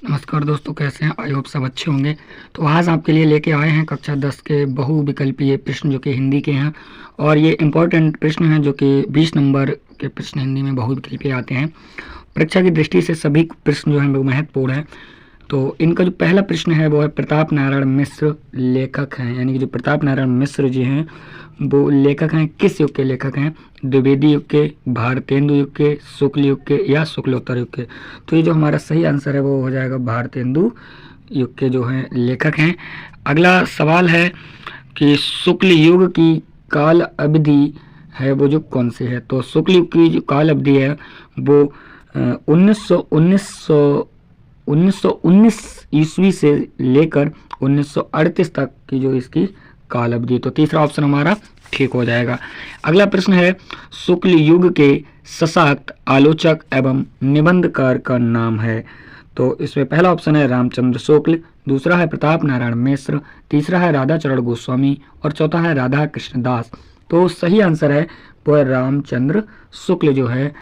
नमस्कार दोस्तों, कैसे हैं? आई होप सब अच्छे होंगे। तो आज आपके लिए लेके आए हैं कक्षा 10 के बहुविकल्पीय प्रश्न जो कि हिंदी के हैं। और ये इम्पोर्टेंट प्रश्न हैं जो कि 20 नंबर के प्रश्न हिंदी में बहुविकल्पीय आते हैं। परीक्षा की दृष्टि से सभी प्रश्न जो हैं वो महत्वपूर्ण हैं। तो इनका जो पहला प्रश्न है वो है, प्रताप नारायण मिश्र लेखक हैं, यानी कि जो प्रताप नारायण मिश्र जी हैं वो लेखक हैं, किस युग के लेखक हैं? द्विवेदी युग के, भारतेंदु युग के, शुक्ल युग के या शुक्लोत्तर युग के? तो ये जो हमारा सही आंसर है वो हो जाएगा भारतेंदु युग के जो हैं लेखक हैं। अगला सवाल है कि शुक्ल युग की काल अवधि है वो जो कौन सी है? तो शुक्ल युग की जो काल अवधि है वो 1919 ईस्वी से लेकर 1938 तक की जो इसकी काल अवधि। तो तीसरा ऑप्शन हमारा ठीक हो जाएगा। अगला प्रश्न है, शुक्ल युग के सशक्त आलोचक एवं निबंधकार का नाम है? तो इसमें पहला ऑप्शन है रामचंद्र शुक्ल, दूसरा है प्रताप नारायण मिश्र, तीसरा है राधाचरण गोस्वामी और चौथा है राधा कृष्ण दास। तो सही आंसर है वो है रामचंद्र शुक्ल जो है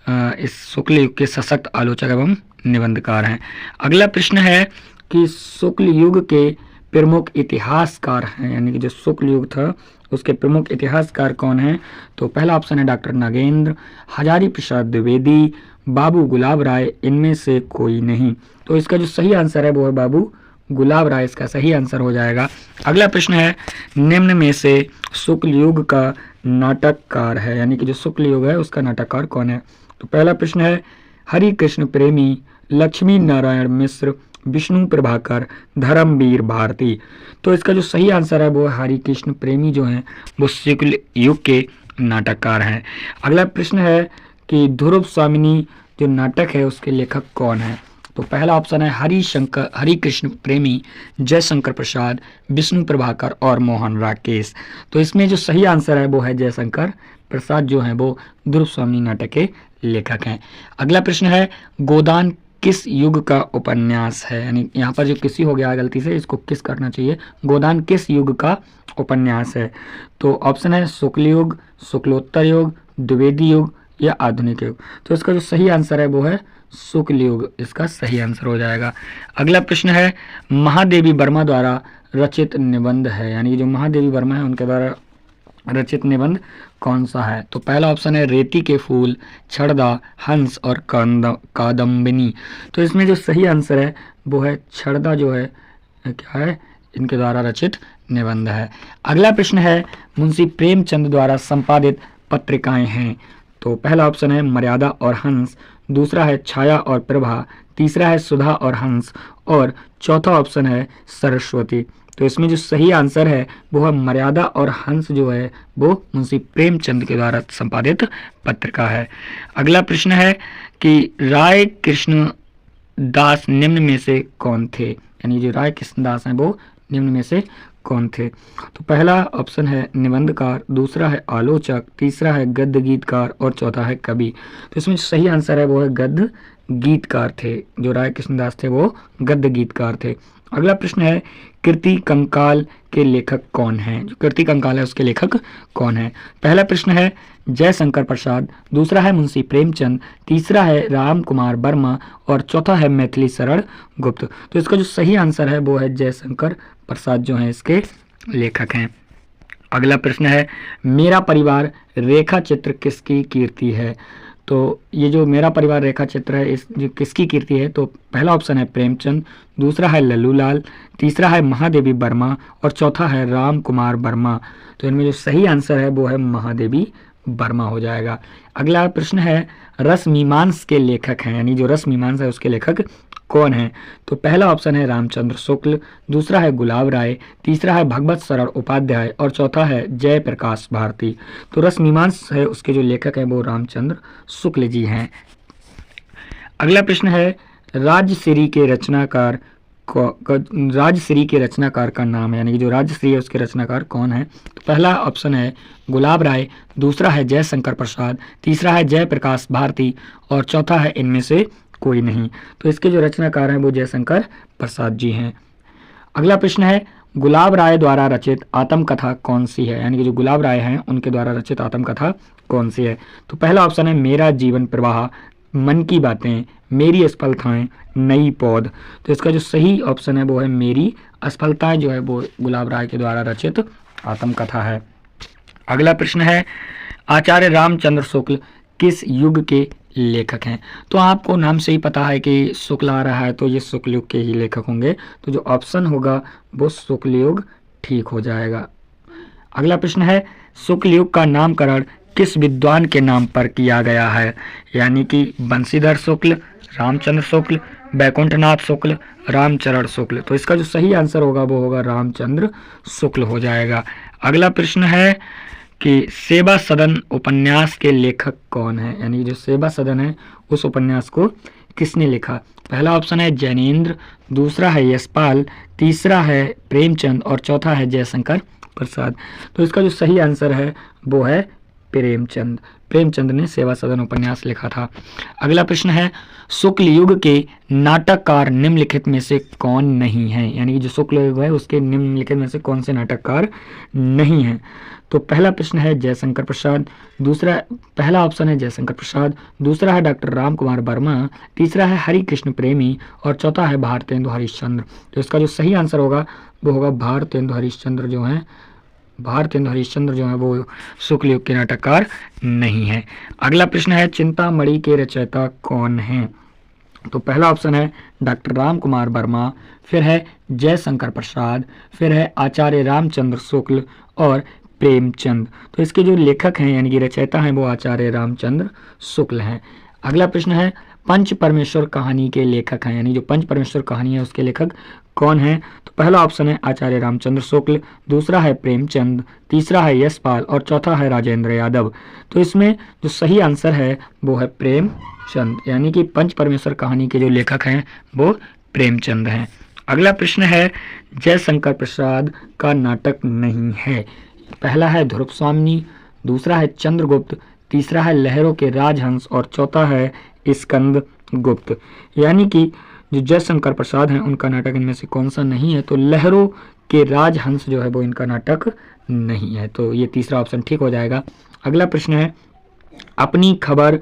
इस शुक्ल युग के सशक्त आलोचक एवं निबंधकार हैं। अगला प्रश्न है कि शुक्ल युग के प्रमुख इतिहासकार हैं, यानी कि जो शुक्ल युग था उसके प्रमुख इतिहासकार कौन हैं? तो पहला ऑप्शन है डॉक्टर नागेंद्र, हजारी प्रसाद द्विवेदी, बाबू गुलाब राय, इनमें से कोई नहीं। तो इसका जो सही आंसर है वो है बाबू गुलाब राय, इसका सही आंसर हो जाएगा। अगला प्रश्न है, निम्न में से शुक्ल युग का नाटककार है, यानी कि जो शुक्ल युग है उसका नाटककार कौन है? तो पहला प्रश्न है हरि कृष्ण प्रेमी, लक्ष्मी नारायण मिश्र, विष्णु प्रभाकर, धर्मवीर भारती। तो इसका जो सही आंसर है वो हरि कृष्ण प्रेमी जो हैं वो शुक्ल युग के नाटककार हैं। अगला प्रश्न है कि ध्रुव स्वामिनी जो नाटक है उसके लेखक कौन है? तो पहला ऑप्शन है हरि कृष्ण प्रेमी, जयशंकर प्रसाद, विष्णु प्रभाकर और मोहन राकेश। तो इसमें जो सही आंसर है वो है जयशंकर प्रसाद जो है वो ध्रुव स्वामिनी नाटक के लेखक हैं। अगला प्रश्न है, गोदान किस युग का उपन्यास है? यानी यहाँ पर जो किसी हो गया गलती से, इसको किस करना चाहिए। गोदान किस युग का उपन्यास है? तो ऑप्शन है शुक्ल युग, शुक्लोत्तर युग, द्विवेदी युग या आधुनिक युग। तो इसका जो सही आंसर है वो है शुक्ल युग, इसका सही आंसर हो जाएगा। अगला प्रश्न है, महादेवी वर्मा द्वारा रचित निबंध है, यानी जो महादेवी वर्मा है उनके द्वारा रचित निबंध कौन सा है? तो पहला ऑप्शन है रेती के फूल, छड़दा, हंस और कादम्बिनी। तो इसमें जो सही आंसर है वो है छड़दा जो है क्या है, इनके द्वारा रचित निबंध है। अगला प्रश्न है, मुंशी प्रेमचंद द्वारा संपादित पत्रिकाएं हैं? तो पहला ऑप्शन है मर्यादा और हंस, दूसरा है छाया और प्रभा, तीसरा है सुधा और हंस और चौथा ऑप्शन है सरस्वती। तो इसमें जो सही आंसर है वो है मर्यादा और हंस जो है वो मुंशी प्रेमचंद के द्वारा संपादित पत्रिका है। अगला प्रश्न है कि राय कृष्ण दास निम्न में से कौन थे? यानी जो राय कृष्ण दास हैं वो निम्न में से कौन थे? तो पहला ऑप्शन है निबंधकार, दूसरा है आलोचक, तीसरा है गद्य गीतकार और चौथा है कवि। तो इसमें जो सही आंसर है वो है गद्य गीतकार थे। जो राय कृष्णदास थे वो गद्य गीतकार थे। अगला प्रश्न है, कीर्ति कंकाल के लेखक कौन हैं? जो कीर्ति कंकाल है उसके लेखक कौन है? पहला प्रश्न है जयशंकर प्रसाद, दूसरा है मुंशी प्रेमचंद, तीसरा है राम कुमार वर्मा और चौथा है मैथिली शरण गुप्त। तो इसका जो सही आंसर है वो है जयशंकर प्रसाद जो हैं इसके लेखक हैं। अगला प्रश्न है, मेरा परिवार रेखा चित्र किसकी कीर्ति है? तो ये जो मेरा परिवार रेखा चित्र है इस जो किसकी कीर्ति है? तो पहला ऑप्शन है प्रेमचंद, दूसरा है लल्लूलाल, तीसरा है महादेवी वर्मा और चौथा है राम कुमार वर्मा। तो इनमें जो सही आंसर है वो है महादेवी वर्मा हो जाएगा। अगला प्रश्न है, रस मीमांस के लेखक हैं, यानी जो रस मीमांस है उसके लेखक कौन है? तो पहला ऑप्शन है रामचंद्र शुक्ल, दूसरा है गुलाब राय, तीसरा है भगवत शरण उपाध्याय और चौथा है जयप्रकाश भारती। तो रस मीमांस है उसके जो लेखक हैं वो रामचंद्र शुक्ल जी हैं। अगला प्रश्न है, राजश्री के रचनाकार का नाम है, यानी कि जो राजश्री है उसके रचनाकार कौन है? तो पहला ऑप्शन है गुलाब राय, दूसरा है जयशंकर प्रसाद, तीसरा है जयप्रकाश भारती और चौथा है इनमें से कोई नहीं। तो इसके जो रचनाकार हैं वो जयशंकर प्रसाद जी हैं। अगला प्रश्न है, गुलाब राय द्वारा रचित आत्मकथा कौन सी है? यानी कि जो गुलाब राय हैं उनके द्वारा रचित आत्मकथा कौन सी है? तो पहला ऑप्शन है मेरा जीवन प्रवाह, मन की बातें, मेरी असफलताएं, नई पौध। तो इसका जो सही ऑप्शन है वो है मेरी असफलताएं, जो है वो गुलाब राय के द्वारा रचित आत्मकथा है। अगला प्रश्न है आचार्य रामचंद्र शुक्ल किस युग के लेखक हैं? तो आपको नाम से ही पता है कि शुक्ल आ रहा है, तो ये शुक्ल युग के ही लेखक होंगे। तो जो ऑप्शन होगा वो शुक्ल युग ठीक हो जाएगा। अगला प्रश्न है शुक्ल युग का नामकरण किस विद्वान के नाम पर किया गया है? यानी कि बंशीधर शुक्ल, रामचंद्र शुक्ल, बैकुंठनाथ शुक्ल, रामचरण शुक्ल। तो इसका जो सही आंसर होगा वो होगा रामचंद्र शुक्ल हो जाएगा। अगला प्रश्न है कि सेवा सदन उपन्यास के लेखक कौन है? यानी जो सेवा सदन है उस उपन्यास को किसने लिखा? पहला ऑप्शन है जैनेन्द्र, दूसरा है यशपाल, तीसरा है प्रेमचंद और चौथा है जयशंकर प्रसाद। तो इसका जो सही आंसर है वो है प्रेमचंद। प्रेमचंद ने सेवा सदन उपन्यास लिखा था। अगला प्रश्न है शुक्ल युग के नाटककार निम्नलिखित में से कौन नहीं है? यानी कि जो शुक्ल युग है उसके निम्नलिखित में से कौन से नाटककार नहीं है? तो पहला प्रश्न है जयशंकर प्रसाद, पहला ऑप्शन है जयशंकर प्रसाद, दूसरा है डॉक्टर राम कुमार वर्मा, तीसरा है हरि कृष्ण प्रेमी और चौथा है भारतेंदु हरिश्चंद्र। तो इसका जो सही आंसर होगा वो होगा भारतेंदु हरिश्चंद्र जो है वो शुक्ल युग के नाटककार नहीं है। अगला प्रश्न है चिंतामणि के रचयिता कौन है? तो पहला ऑप्शन है डॉक्टर राम कुमार वर्मा, फिर है जयशंकर प्रसाद, फिर है आचार्य रामचंद्र शुक्ल और प्रेमचंद। तो इसके जो लेखक हैं यानी कि रचयिता हैं वो आचार्य रामचंद्र शुक्ल हैं। अगला प्रश्न है पंच परमेश्वर कहानी के लेखक हैं, यानी जो पंच परमेश्वर कहानी है उसके लेखक कौन है? तो पहला ऑप्शन है आचार्य रामचंद्र शुक्ल, दूसरा है प्रेमचंद, तीसरा है यशपाल और चौथा है राजेंद्र यादव। तो इसमें जो सही आंसर है वो है प्रेमचंद, यानी कि पंच परमेश्वर कहानी के जो लेखक हैं वो प्रेमचंद हैं। अगला प्रश्न है जयशंकर प्रसाद का नाटक नहीं है। पहला है ध्रुव स्वामिनी, दूसरा है चंद्रगुप्त, तीसरा है लहरों के राजहंस और चौथा है स्कंद गुप्त। यानी कि जो जयशंकर प्रसाद हैं उनका नाटक इनमें से कौन सा नहीं है? तो लहरों के राजहंस जो है वो इनका नाटक नहीं है। तो ये तीसरा ऑप्शन ठीक हो जाएगा। अगला प्रश्न है अपनी खबर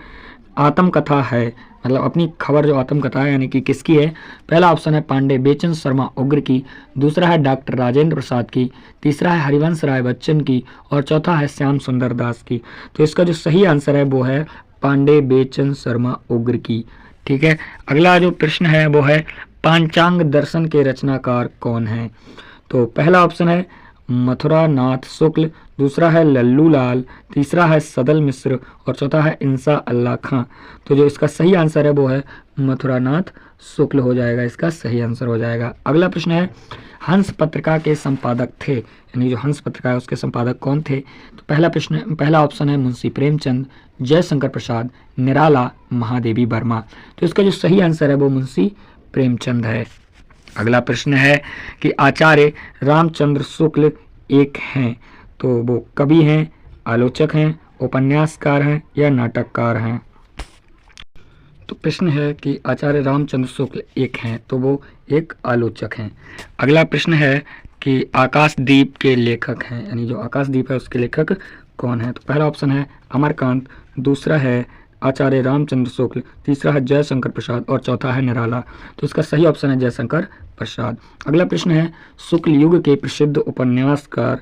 आत्मकथा है, मतलब अपनी खबर जो आत्मकथा है यानी कि किसकी है? पहला ऑप्शन है पांडे बेचन शर्मा उग्र की, दूसरा है डॉक्टर राजेंद्र प्रसाद की, तीसरा है हरिवंश राय बच्चन की और चौथा है श्याम सुंदर दास की। तो इसका जो सही आंसर है वो है पांडे बेचन शर्मा उग्र की। ठीक है। अगला जो प्रश्न है वो है पांचांग दर्शन के रचनाकार कौन है? तो पहला ऑप्शन है मथुरा नाथ शुक्ल, दूसरा है लल्लू लाल, तीसरा है सदल मिश्र और चौथा है इंसा अल्लाह खां। तो जो इसका सही आंसर है वो है मथुरा नाथ शुक्ल हो जाएगा, इसका सही आंसर हो जाएगा। अगला प्रश्न है हंस पत्रिका के संपादक थे, यानी जो हंस पत्रिका है उसके संपादक कौन थे? तो पहला ऑप्शन है मुंशी प्रेमचंद, जयशंकर प्रसाद, निराला, महादेवी वर्मा। तो इसका जो सही आंसर है वो मुंशी प्रेमचंद है। अगला प्रश्न है कि आचार्य रामचंद्र शुक्ल एक हैं, तो वो कवि हैं, आलोचक हैं, उपन्यासकार हैं या नाटककार हैं? तो प्रश्न है कि आचार्य रामचंद्र शुक्ल एक हैं, तो वो एक आलोचक हैं। अगला प्रश्न है कि आकाशदीप के लेखक हैं, यानी जो आकाशदीप है उसके लेखक कौन है? तो पहला ऑप्शन है अमरकांत, दूसरा है आचार्य रामचंद्र शुक्ल, तीसरा है जयशंकर प्रसाद और चौथा है निराला। तो इसका सही ऑप्शन है जयशंकर प्रसाद। अगला प्रश्न है शुक्ल युग के प्रसिद्ध उपन्यासकार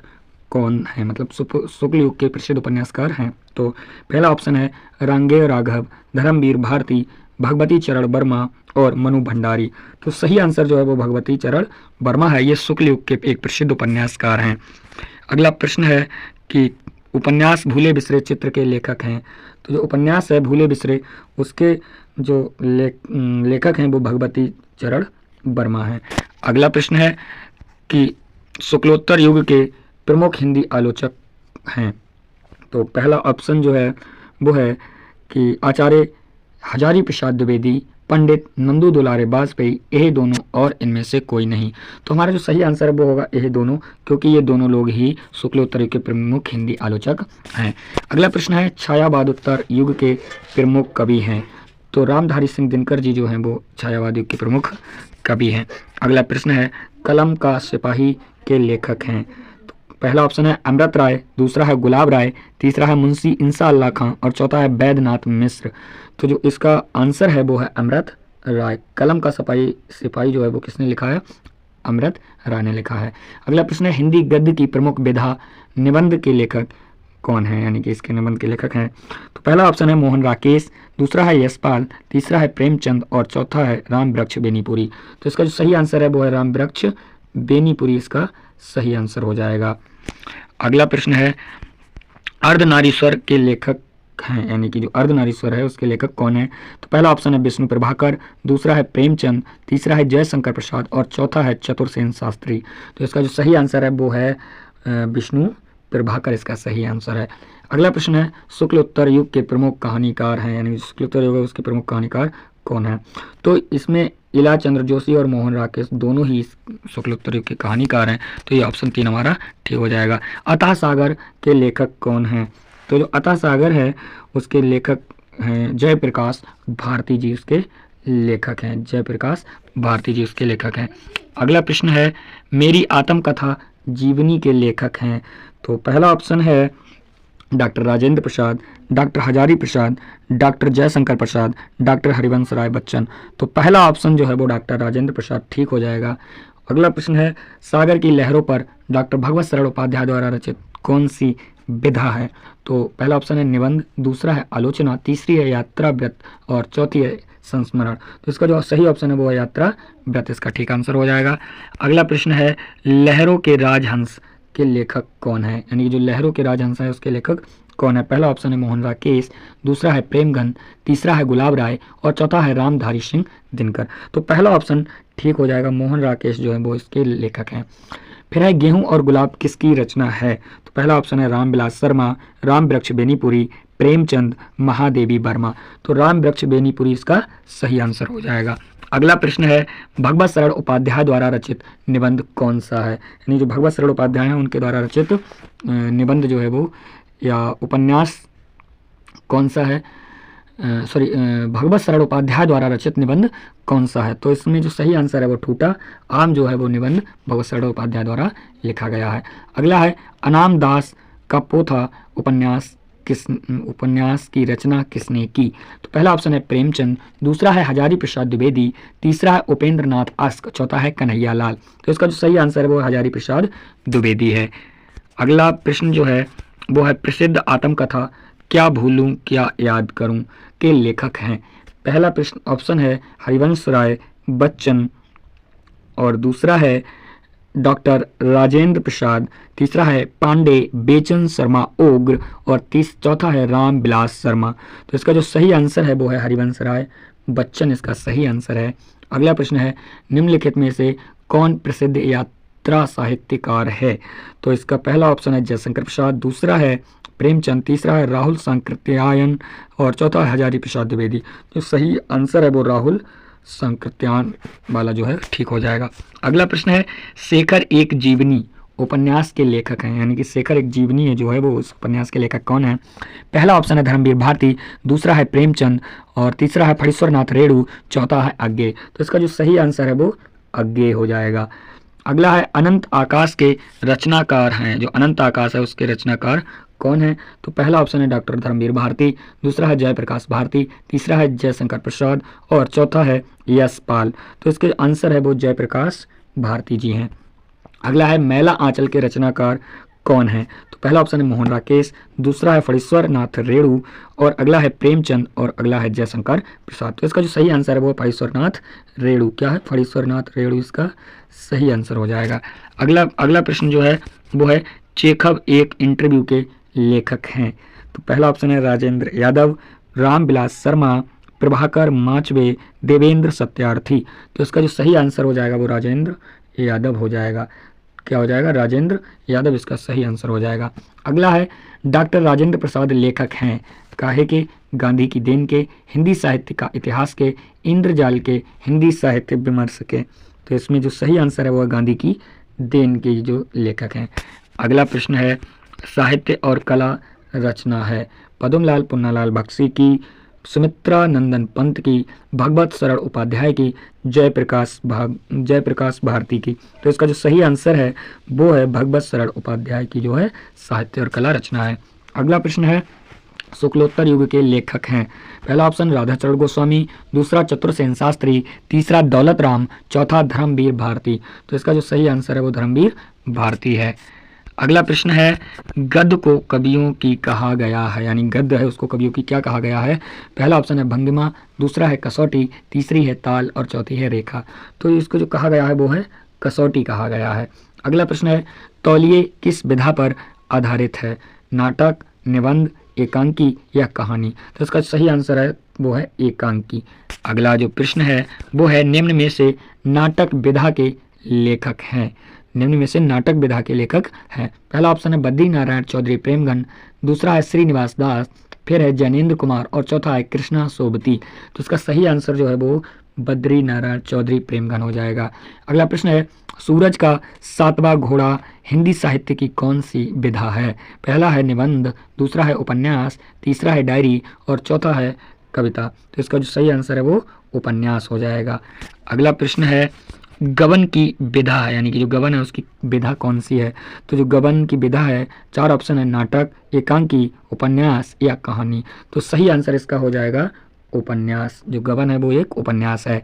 कौन है, मतलब शुक्ल युग के प्रसिद्ध उपन्यासकार हैं? तो पहला ऑप्शन है रांगेय राघव, धर्मवीर भारती, भगवती चरण वर्मा और मनु भंडारी। तो सही आंसर जो है वो भगवती चरण वर्मा है, ये शुक्ल युग के एक प्रसिद्ध उपन्यासकार हैं। अगला प्रश्न है कि उपन्यास भूले बिसरे चित्र के लेखक हैं। तो जो उपन्यास है भूले बिसरे उसके जो लेखक हैं वो भगवती चरण वर्मा हैं। अगला प्रश्न है कि शुक्लोत्तर युग के प्रमुख हिंदी आलोचक हैं। तो पहला ऑप्शन जो है वो है कि आचार्य हजारी प्रसाद द्विवेदी, पंडित नंदू दुलारे वाजपेयी, यह दोनों और इनमें से कोई नहीं। तो हमारा जो सही आंसर है वो होगा यह दोनों, क्योंकि ये दोनों लोग ही शुक्लोत्तर युग के प्रमुख हिंदी आलोचक हैं। अगला प्रश्न है छायावादोत्तर युग के प्रमुख कवि हैं। तो रामधारी सिंह दिनकर जी जो हैं वो छायावाद युग के प्रमुख कवि हैं। अगला प्रश्न है कलम का सिपाही के लेखक हैं। तो पहला ऑप्शन है अमृत राय, दूसरा है गुलाब राय, तीसरा है मुंशी इंसा अल्लाह खां और चौथा है बैद्यनाथ मिश्र। तो जो इसका आंसर है वो है अमृत राय। कलम का सिपाही जो है वो किसने लिखा है? अमृत राय ने लिखा है। अगला प्रश्न है हिंदी गद्य की प्रमुख विधा निबंध के लेखक कौन है, यानी कि इसके निबंध के लेखक हैं। तो पहला ऑप्शन है मोहन राकेश, दूसरा है यशपाल, तीसरा है प्रेमचंद और चौथा है राम वृक्ष बेनीपुरी। तो इसका जो सही आंसर है वो है राम वृक्ष बेनीपुरी, इसका सही आंसर हो जाएगा। अगला प्रश्न है अर्धनारीश्वर के लेखक हैं, यानी कि जो अर्धनारीश्वर है उसके लेखक कौन है? तो पहला ऑप्शन है विष्णु प्रभाकर, दूसरा है प्रेमचंद, तीसरा है जयशंकर प्रसाद और चौथा है चतुर्सेन शास्त्री। तो इसका जो सही आंसर है वो है विष्णु प्रभाकर, इसका सही आंसर है। अगला प्रश्न है शुक्ल उत्तर युग के प्रमुख कहानीकार हैं, यानी शुक्ल उत्तर युग है उसके प्रमुख कहानीकार कौन है? तो इसमें इला चंद्र जोशी और मोहन राकेश दोनों ही शुक्ल उत्तर युग के कहानीकार हैं। तो ये ऑप्शन 3 हमारा ठीक हो जाएगा। अतः सागर के लेखक कौन हैं? तो जो अतः सागर है उसके लेखक हैं जयप्रकाश भारती जी, उसके लेखक हैं जयप्रकाश भारती जी, उसके लेखक हैं। अगला प्रश्न है मेरी आत्मकथा जीवनी के लेखक हैं। तो पहला ऑप्शन है doctor Rajendra Prasad, doctor Hazari Prasad, doctor Jaishankar Prasad, doctor Harivansh Rai Bachchan. तो पहला ऑप्शन जो है वो डॉक्टर राजेंद्र प्रसाद ठीक हो जाएगा। अगला प्रश्न है सागर की लहरों पर डॉक्टर भगवत शरण उपाध्याय द्वारा रचित कौन सी विधा है? तो पहला ऑप्शन है निबंध, दूसरा है आलोचना, तीसरी है यात्रा व्रत और चौथी है संस्मरण। तो इसका जो सही ऑप्शन है वो है यात्रा व्रत, इसका ठीक आंसर हो जाएगा। अगला प्रश्न है लहरों के राजहंस के लेखक कौन है, यानी कि जो लहरों के राजहंस है उसके लेखक कौन है? पहला ऑप्शन है मोहन राकेश, दूसरा है प्रेमगन, तीसरा है गुलाब राय और चौथा है रामधारी सिंह दिनकर। तो पहला ऑप्शन ठीक हो जाएगा, मोहन राकेश जो है वो इसके लेखक हैं। फिर है गेहूं और गुलाब किसकी रचना है? तो पहला ऑप्शन है रामविलास शर्मा, राम वृक्ष बेनीपुरी, प्रेमचंद, महादेवी वर्मा। तो राम वृक्ष बेनीपुरी इसका सही आंसर हो जाएगा। अगला प्रश्न है भगवत शरण उपाध्याय द्वारा रचित निबंध कौन सा है, यानी जो भगवत शरण उपाध्याय हैं उनके द्वारा रचित निबंध जो है वो या उपन्यास कौन सा है? भगवत शरण उपाध्याय द्वारा रचित निबंध कौन सा है? तो इसमें जो सही आंसर है वो ठूटा आम जो है वो निबंध भगवत शरण उपाध्याय द्वारा लिखा गया है। अगला है अनाम दास का पोथा उपन्यास की रचना किसने की? तो पहला ऑप्शन है प्रेमचंद, दूसरा है हजारी प्रसाद द्विवेदी, तीसरा है उपेंद्र नाथ अस्क, चौथा है कन्हैया लाल। तो इसका जो सही आंसर है वो हजारी प्रसाद द्विवेदी है। अगला प्रश्न जो है वो है प्रसिद्ध आत्मकथा क्या भूलूं क्या याद करूं के लेखक हैं। पहला प्रश्न ऑप्शन है हरिवंश राय बच्चन और दूसरा है डॉक्टर राजेंद्र प्रसाद, तीसरा है पांडे बेचन शर्मा ओग्र और चौथा है राम विलास शर्मा। तो इसका जो सही आंसर है वो है हरिवंश राय बच्चन, इसका सही आंसर है। अगला प्रश्न है निम्नलिखित में से कौन प्रसिद्ध यात्रा साहित्यकार है? तो इसका पहला ऑप्शन है जयशंकर प्रसाद, दूसरा है प्रेमचंद, तीसरा है राहुल सांकृत्यायन और चौथा है हजारी प्रसाद द्विवेदी। जो सही आंसर है वो राहुल सांकृत्यायन वाला जो है ठीक हो जाएगा। अगला प्रश्न है शेखर एक जीवनी उपन्यास के लेखक हैं, यानी कि शेखर एक जीवनी है जो है वो उस उपन्यास के लेखक कौन है? पहला ऑप्शन है धर्मवीर भारती, दूसरा है प्रेमचंद और तीसरा है फणीश्वर नाथ रेणु, चौथा है अज्ञे। तो इसका जो सही आंसर है वो अज्ञे हो जाएगा। अगला है अनंत आकाश के रचनाकार हैं, जो अनंत आकाश है उसके रचनाकार कौन है? तो पहला ऑप्शन है डॉक्टर धर्मवीर भारती, दूसरा है जयप्रकाश भारती, तीसरा है जयशंकर प्रसाद और चौथा है यशपाल। तो इसके आंसर है वो जयप्रकाश भारती जी हैं। अगला है मैला आंचल के रचनाकार कौन है? तो पहला ऑप्शन है मोहन राकेश, दूसरा है फणीश्वर नाथ रेणु और अगला है प्रेमचंद और अगला है जयशंकर प्रसाद। तो इसका जो सही आंसर है वो फणीश्वर नाथ रेणु, क्या है फणीश्वर नाथ रेणु, इसका सही आंसर हो जाएगा। अगला प्रश्न जो है वो है चेखव एक इंटरव्यू के लेखक हैं। तो पहला ऑप्शन है राजेंद्र यादव, रामविलास शर्मा, प्रभाकर माचवे, देवेंद्र सत्यार्थी। तो इसका जो सही आंसर हो जाएगा वो राजेंद्र यादव हो जाएगा। क्या हो जाएगा? राजेंद्र यादव, इसका सही आंसर हो जाएगा। अगला है डॉक्टर राजेंद्र प्रसाद लेखक हैं काहे के? गांधी की देन के, हिंदी साहित्य का इतिहास के, इंद्रजाल के, हिंदी साहित्य विमर्श के। तो इसमें जो सही आंसर है वो गांधी की देन के जो लेखक हैं। अगला प्रश्न है साहित्य और कला रचना है पद्मलाल पुन्नालाल बख्शी की, सुमित्रा नंदन पंत की, भगवत शरण उपाध्याय की, जयप्रकाश भारती की। तो इसका जो सही आंसर है वो है भगवत शरण उपाध्याय की जो है साहित्य और कला रचना है। अगला प्रश्न है शुक्लोत्तर युग के लेखक हैं। पहला ऑप्शन राधाचरण गोस्वामी, दूसरा चतुर्सेन शास्त्री, तीसरा दौलत राम, चौथा धर्मवीर भारती। तो इसका जो सही आंसर है वो धर्मवीर भारती है। अगला प्रश्न है गद्य को कवियों की कहा गया है, यानी गद्य है उसको कवियों की क्या कहा गया है। पहला ऑप्शन है भंगिमा, दूसरा है कसौटी, तीसरी है ताल और चौथी है रेखा। तो इसको जो कहा गया है वो है कसौटी कहा गया है। अगला प्रश्न है तौलिए किस विधा पर आधारित है, नाटक, निबंध, एकांकी या कहानी। तो इसका सही आंसर है वो है एकांकी। अगला जो प्रश्न है वो है निम्न में से नाटक विधा के लेखक हैं, निम्न में से नाटक विधा के लेखक हैं। पहला ऑप्शन है बद्री नारायण चौधरी प्रेमगन, दूसरा है श्रीनिवास दास, फिर है जैनेन्द्र कुमार और चौथा है कृष्णा सोबती। तो इसका सही आंसर जो है वो बद्री नारायण चौधरी प्रेमगन हो जाएगा। अगला प्रश्न है सूरज का सातवां घोड़ा हिंदी साहित्य की कौन सी विधा है। पहला है निबंध, दूसरा है उपन्यास, तीसरा है डायरी और चौथा है कविता। तो इसका जो सही आंसर है वो उपन्यास हो जाएगा। अगला प्रश्न है गबन की विधा है, यानी कि जो गबन है उसकी विधा कौन सी है। तो जो गबन की विधा है चार ऑप्शन है नाटक, एकांकी, उपन्यास या कहानी। तो सही आंसर इसका हो जाएगा उपन्यास। जो गबन है वो एक उपन्यास है।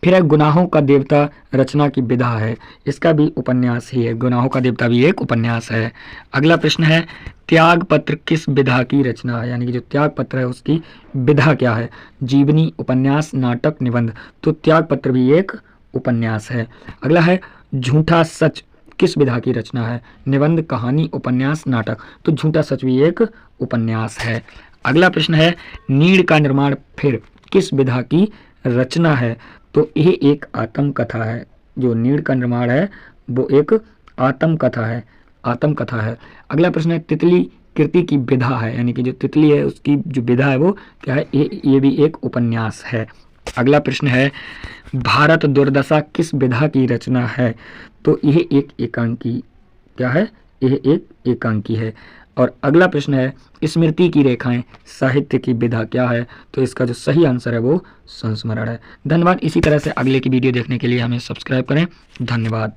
फिर है गुनाहों का देवता रचना की विधा है, इसका भी उपन्यास ही है, गुनाहों का देवता भी एक उपन्यास है। अगला प्रश्न है त्याग पत्र किस विधा की रचना है, यानी कि जो त्याग पत्र है उसकी विधा क्या है, जीवनी, उपन्यास, नाटक, निबंध। तो त्याग पत्र भी एक उपन्यास है। अगला है झूठा सच किस विधा की रचना है, निबंध, कहानी, उपन्यास, नाटक। तो झूठा सच भी एक उपन्यास है। अगला प्रश्न है नीड़ का निर्माण फिर किस विधा की रचना है। तो यह एक आत्मकथा है, जो नीड़ का निर्माण है वो एक आत्मकथा है। अगला प्रश्न है तितली कृति की विधा है, यानी कि जो तितली है उसकी जो विधा है वो क्या है, ये भी एक उपन्यास है। अगला प्रश्न है भारत दुर्दशा किस विधा की रचना है। तो यह एक एकांकी क्या है, यह एक एकांकी है। और अगला प्रश्न है स्मृति की रेखाएं साहित्य की विधा क्या है। तो इसका जो सही आंसर है वो संस्मरण है। धन्यवाद। इसी तरह से अगले की वीडियो देखने के लिए हमें सब्सक्राइब करें। धन्यवाद।